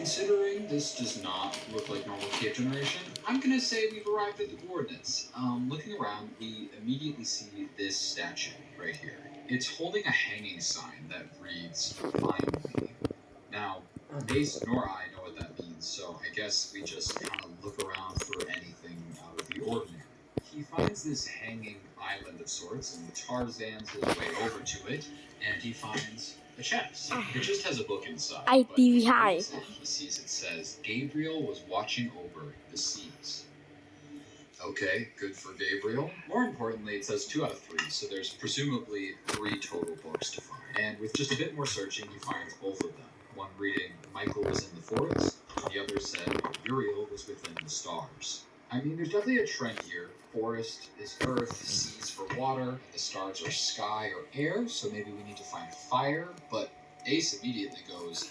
Considering this does not look like normal cave generation, I'm gonna say we've arrived at the coordinates. Looking around, we immediately see this statue right here. It's holding a hanging sign that reads, "Find me." Now, Ace nor I know what that means, so I guess we just kind of look around for anything out of the ordinary. He finds this hanging island of sorts and Tarzans his way over to it, and he finds a chest. It just has a book inside. But he sees it says, "Gabriel was watching over the seas." Okay, good for Gabriel. More importantly, it says 2 out of 3, so there's presumably 3 total books to find. And with just a bit more searching, he finds both of them. One reading, "Michael was in the forest," and the other said, "Uriel was within the stars." I mean, there's definitely a trend here. Forest is earth, seas for water, the stars are sky or air, so maybe we need to find fire, but Ace immediately goes,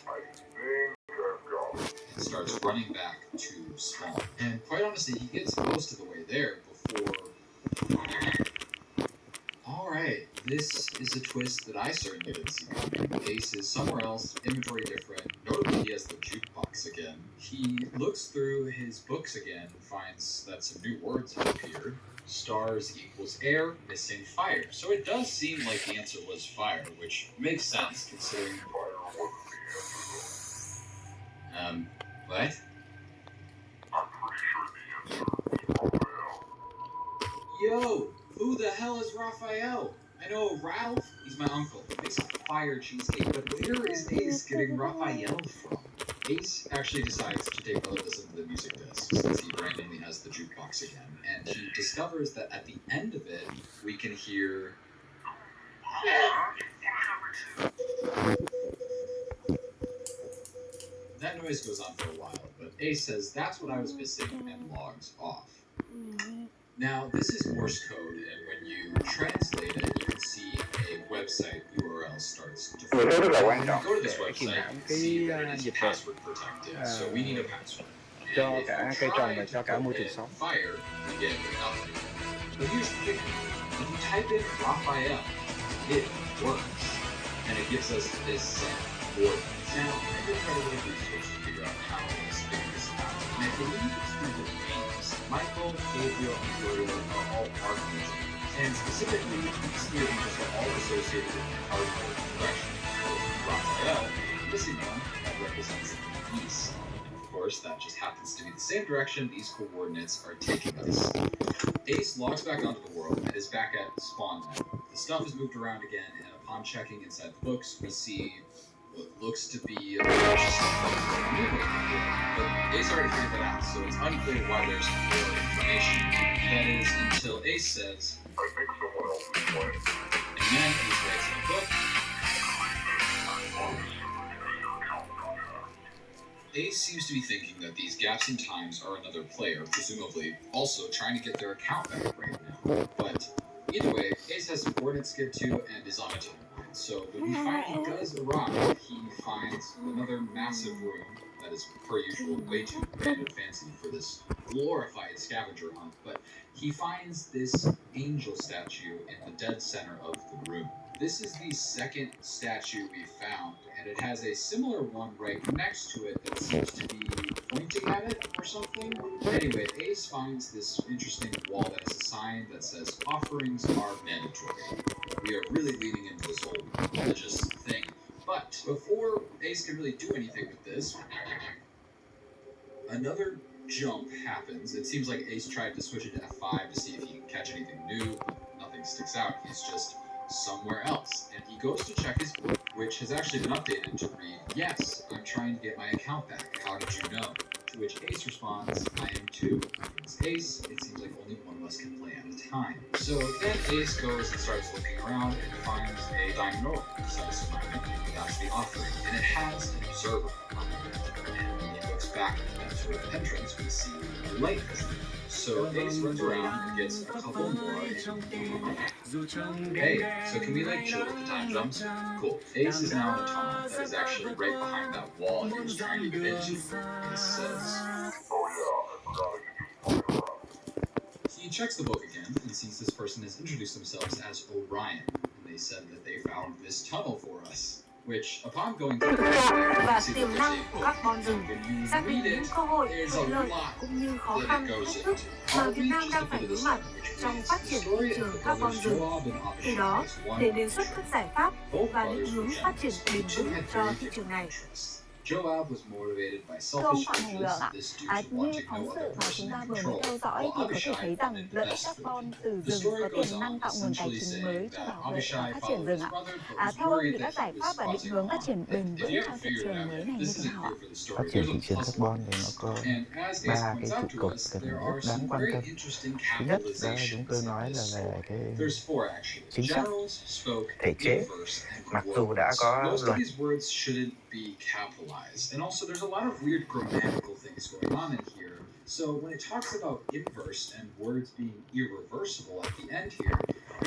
and starts running back to spawn. And quite honestly, he gets most of the way there before... Alright, this is a twist that I certainly didn't see coming. Ace is somewhere else, inventory different. Notably, he has the jukebox again. He looks through his books again and finds that some new words have appeared. Stars equals air, missing fire. So it does seem like the answer was fire, which makes sense considering... What? I'm pretty sure the answer is Raphael. Yo! Who the hell is Raphael? I know Ralph, he's my uncle. He makes a fire cheesecake, but where is Ace getting Raphael from? Ace actually decides to take another listen to the music disc, since he randomly has the jukebox again, and he discovers that at the end of it, we can hear... That noise goes on for a while, but Ace says that's what I was missing and logs off. Now, this is Morse code, and when you translate it, you can see a website URL starts to form. When you go to this website, you can see that it is password protected, so we need a password. And if you try to put in fire, you get nothing. But here's the kicker. If you type in Raphael, it works. And it gives us this word. Now, I'm going to try to look at resources to figure out how to figure this out. And I believe it's through the names. Michael, Gabriel, and Uriel are all archangels. And specifically, these 3 angels are all associated with the cardinal direction. Raphael, the missing one, that represents the east. And of course, that just happens to be the same direction these coordinates are taking us. Ace logs back onto the world and is back at spawn now. The stuff is moved around again, and upon checking inside the books, we see what looks to be a bunch of stuff but Ace already figured that out, so it's unclear why there's more information. That is, until Ace says, "I think someone else is playing." And then Ace writes in a book. Ace seems to be thinking that these gaps in times are another player, presumably also trying to get their account back right now. But either way, Ace has some coordinates to get to and is on a timeline. So when he finally does arrive, he finds another massive room that is, per usual, way too grand and fancy for this glorified scavenger hunt. But he finds this angel statue in the dead center of the room. This is the second statue we found, and it has a similar one right next to it that seems to be pointing at it or something. Anyway, Ace finds this interesting wall that has a sign that says offerings are mandatory. We are really leaning into this whole religious thing. But before Ace can really do anything with this, another jump happens. It seems like Ace tried to switch it to F5 to see if he can catch anything new, but nothing sticks out. He's just somewhere else. And he goes to check his book, which has actually been updated to read, "Yes, I'm trying to get my account back. How did you know?" To which Ace responds, "I am too. As Ace, it seems like only one of us can play at a time." So then Ace goes and starts looking around and finds a diamond roll. Satisfying, that's the offering. And it has an observer on it. And when he looks back at that sort of entrance, we see a light. So Ace runs around and gets a couple more. Hey, so can we chill with the time jumps? Cool. Ace is now in a tunnel that is actually right behind that wall he was trying to get into. And it says, "Oh yeah, I forgot I could just walk." He checks the book again and sees this person has introduced themselves as Orion. And they said that they found this tunnel for us. which upon going through the website, you và see tiềm that năng there's của a các book. con rừng, When you xác định read những it, cơ hội, there's thuận a lợi lot cũng như khó that khăn, it goes thách thức into. mà I'll Việt read Nam just a đang phải bit of đối this mặt one, which trong reads, phát the triển thị story of trường the các con brothers rừng, Joab and từ Abishai đó is one để đề xuất các giải pháp Both và định brothers hướng were phát triển generals. bền Each vững had cho very thị trường different này. interests. Joab was motivated by Thưa ông selfish Phạm Hồng urges, Lượng ạ, this due to như wanting phóng no sự other mà person chúng ta in vừa mới control, theo dõi while thì có thể Abishai thấy rằng wanted the lợi ích best các food. con từ The rừng story có goes tiềm năng on, tạo nguồn tài essentially chính mới saying cho that bảo vệ và Abishai phát triển followed rừng his ạ. brother, but was Theo ông worried thì các that giải he pháp was và định causing hướng phát harm. triển bền If vững you cho haven't thị figured it trường out mới yet, này như this thế isn't nào here ạ? for the Phát story. triển There's thị a trường puzzle. carbon thì nó có And as Ace 3 points cái out trụ to cột us, cần there rất are đáng some quan very tâm. interesting Thứ nhất đó là chúng capitalizations tôi in nói this là về story. cái There's four actually. chính sách, Generals spoke thể in chế. verse and Mặc dù đã quotes. có Most of luật these words shouldn't be capitalized, and also there's a lot of weird grammatical things going on in here. So when it talks about inverse and words being irreversible at the end here,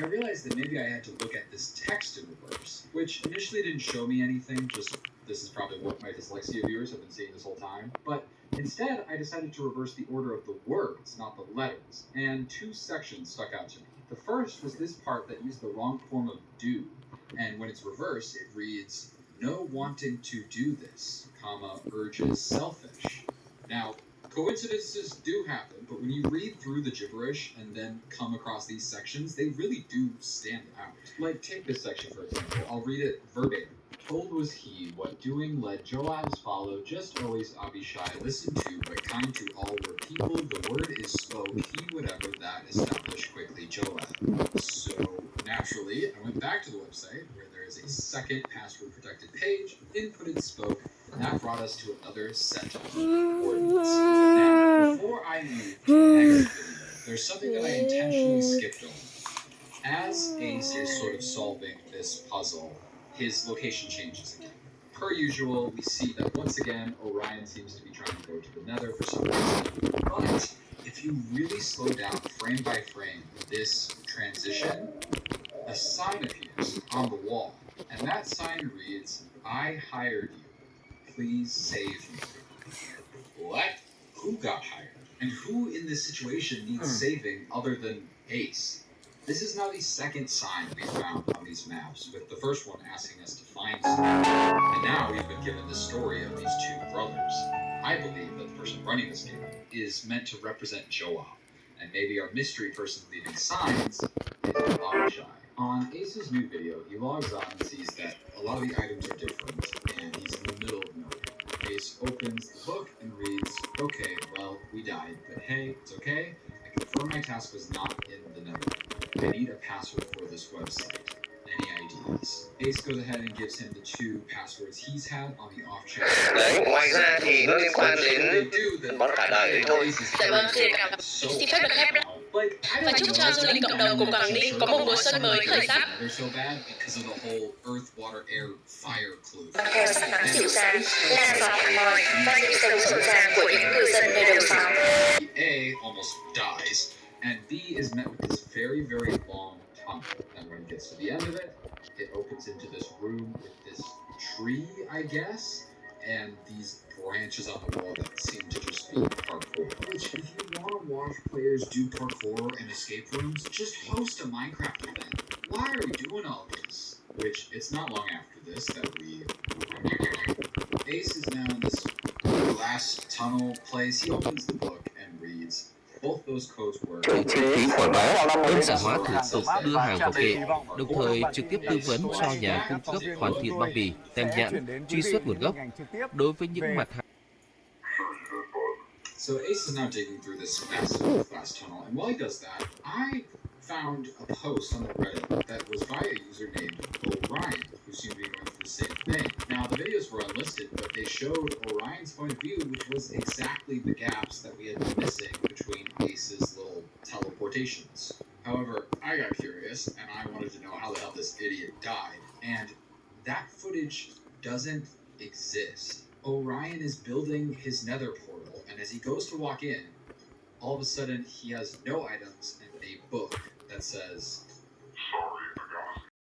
I realized that maybe I had to look at this text in reverse, which initially didn't show me anything, just this is probably what my dyslexia viewers have been seeing this whole time. But instead, I decided to reverse the order of the words, not the letters, and two sections stuck out to me. The first was this part that used the wrong form of do, and when it's reversed, it reads, no wanting to do this, comma, urges selfish. Now, coincidences do happen, but when you read through the gibberish and then come across these sections, they really do stand out. Like, take this section for example. I'll read it verbatim. Told was he, what doing led Joab's follow, just always Abishai, listen to, but kind to all were people, the word is spoke, he whatever that established quickly Joab. So, naturally, I went back to the website, where there is a second password protected page, inputted spoke, and that brought us to another set of coordinates. Now, before I move to the next video, there's something that I intentionally skipped over. As Ace is sort of solving this puzzle, his location changes again. Per usual, we see that once again, Orion seems to be trying to go to the Nether for some reason. But if you really slow down frame by frame this transition, a sign appears on the wall, and that sign reads, I hired you. Please save me. What? Who got hired? And who in this situation needs saving other than Ace? This is now the second sign we found on these maps, with the first one asking us to find someone. And now we've been given the story of these two brothers. I believe that the person running this game is meant to represent Joab, and maybe our mystery person leaving signs is Abishai. On Ace's new video, he logs on and sees that a lot of the items are different, and he's in the middle of nowhere. Ace opens the book and reads, okay, well, we died, but hey, it's okay. I confirm my task was not in the Nether. I need a password for this website. Any ideas? Ace goes ahead and gives him the two passwords he's had on the off chance. Đấy, ngoài ra thì nó liên quan đến món cả đời đấy thôi. Dạ vâng, xin cảm ơn. Xin phép được khép đó. Và chúc cho du lịch cộng đồng của Quảng Ninh có một mùa xuân mới khởi sắc. Theo sắc nắng dịu dàng, là gió thả mỏi và nhịp sống rộn ràng của những cư dân nơi đầu sóng. A almost dies, and B is met with this very, very long tunnel. And when it gets to the end of it, it opens into this room with this tree, I guess, and these branches on the wall that seem to just be parkour. Which, if you want to watch players do parkour in escape rooms, just host a Minecraft event. Why are we doing all this? Which, it's not long after this that we... Ace is now in this glass tunnel place. He opens the book and reads. Both those codes were... Chi phí quảng bá, đơn giản hóa thủ tục đưa hàng vào kệ, đồng thời trực tiếp tư vấn cho nhà cung cấp hoàn thiện bao bì, tem nhãn, truy xuất nguồn gốc. Đối với những mặt hàng So Ace is now digging through this massive glass tunnel, and while he does that, I found a post on the Reddit that was by a user named Orion, who seemed to be going through the same thing. Now, the videos were unlisted, but they showed Orion's point of view, which was exactly the gaps that we had been missing between Ace's little teleportations. However, I got curious, and I wanted to know how the hell this idiot died, and that footage doesn't exist. Orion is building his nether portal, and as he goes to walk in, all of a sudden he has no items and a book that says